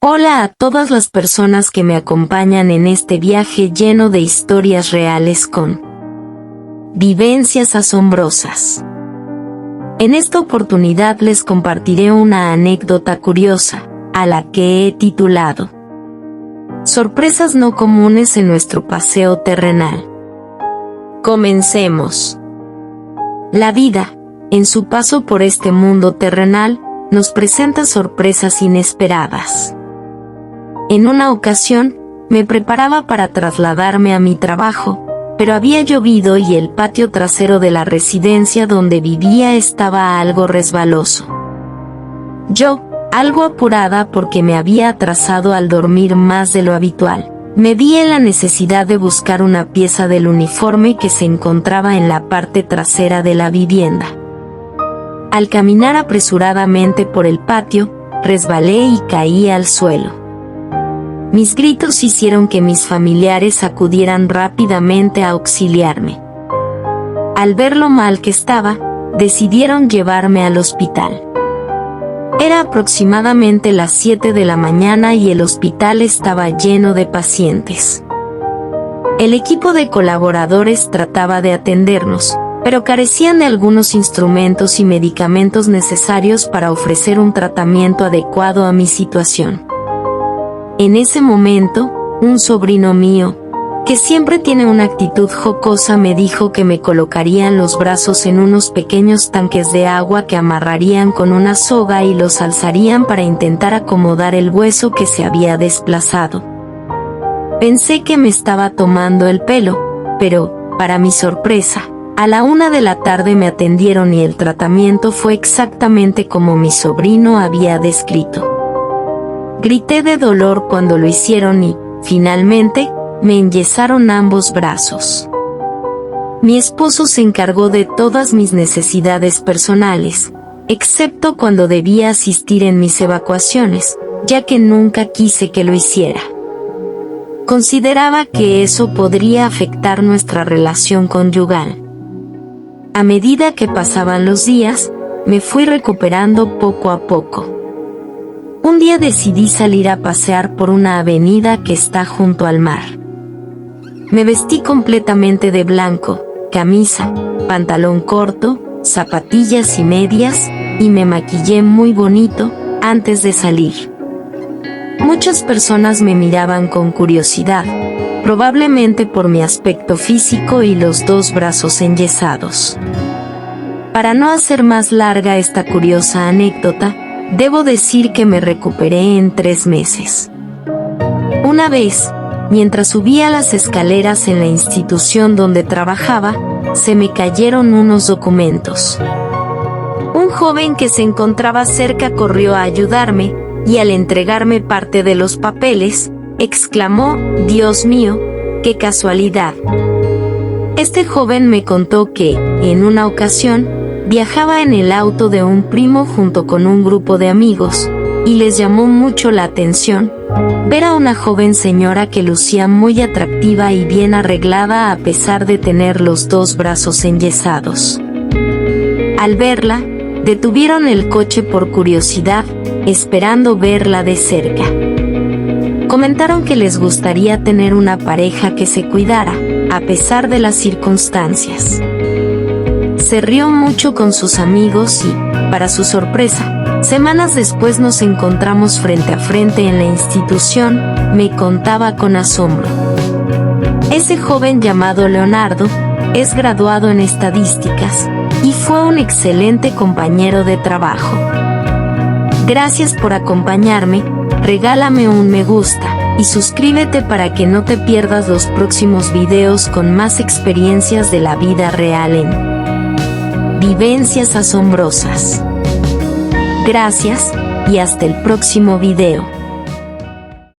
Hola a todas las personas que me acompañan en este viaje lleno de historias reales con vivencias asombrosas. En esta oportunidad les compartiré una anécdota curiosa, a la que he titulado Sorpresas no comunes en nuestro paseo terrenal. Comencemos. La vida, en su paso por este mundo terrenal, nos presenta sorpresas inesperadas. En una ocasión, me preparaba para trasladarme a mi trabajo, pero había llovido y el patio trasero de la residencia donde vivía estaba algo resbaloso. Yo, algo apurada porque me había atrasado al dormir más de lo habitual, me vi en la necesidad de buscar una pieza del uniforme que se encontraba en la parte trasera de la vivienda. Al caminar apresuradamente por el patio, resbalé y caí al suelo. Mis gritos hicieron que mis familiares acudieran rápidamente a auxiliarme. Al ver lo mal que estaba, decidieron llevarme al hospital. Era aproximadamente las 7 de la mañana y el hospital estaba lleno de pacientes. El equipo de colaboradores trataba de atendernos, pero carecían de algunos instrumentos y medicamentos necesarios para ofrecer un tratamiento adecuado a mi situación. En ese momento, un sobrino mío, que siempre tiene una actitud jocosa, me dijo que me colocarían los brazos en unos pequeños tanques de agua que amarrarían con una soga y los alzarían para intentar acomodar el hueso que se había desplazado. Pensé que me estaba tomando el pelo, pero, para mi sorpresa, a la 1 de la tarde me atendieron y el tratamiento fue exactamente como mi sobrino había descrito. Grité de dolor cuando lo hicieron y, finalmente, me enyesaron ambos brazos. Mi esposo se encargó de todas mis necesidades personales, excepto cuando debía asistir en mis evacuaciones, ya que nunca quise que lo hiciera. Consideraba que eso podría afectar nuestra relación conyugal. A medida que pasaban los días, me fui recuperando poco a poco. Un día decidí salir a pasear por una avenida que está junto al mar. Me vestí completamente de blanco, camisa, pantalón corto, zapatillas y medias, y me maquillé muy bonito antes de salir. Muchas personas me miraban con curiosidad, probablemente por mi aspecto físico y los 2 brazos enyesados. Para no hacer más larga esta curiosa anécdota, debo decir que me recuperé en 3 meses. Una vez, mientras subía las escaleras en la institución donde trabajaba, se me cayeron unos documentos. Un joven que se encontraba cerca corrió a ayudarme, y al entregarme parte de los papeles, exclamó: «Dios mío, qué casualidad». Este joven me contó que, en una ocasión, viajaba en el auto de un primo junto con un grupo de amigos, y les llamó mucho la atención ver a una joven señora que lucía muy atractiva y bien arreglada a pesar de tener los 2 brazos enyesados. Al verla, detuvieron el coche por curiosidad, esperando verla de cerca. Comentaron que les gustaría tener una pareja que se cuidara, a pesar de las circunstancias. Se rió mucho con sus amigos y, para su sorpresa, semanas después nos encontramos frente a frente en la institución, me contaba con asombro. Ese joven llamado Leonardo, es graduado en estadísticas, y fue un excelente compañero de trabajo. Gracias por acompañarme, regálame un me gusta, y suscríbete para que no te pierdas los próximos videos con más experiencias de la vida real en Vivencias Asombrosas. Gracias, y hasta el próximo video.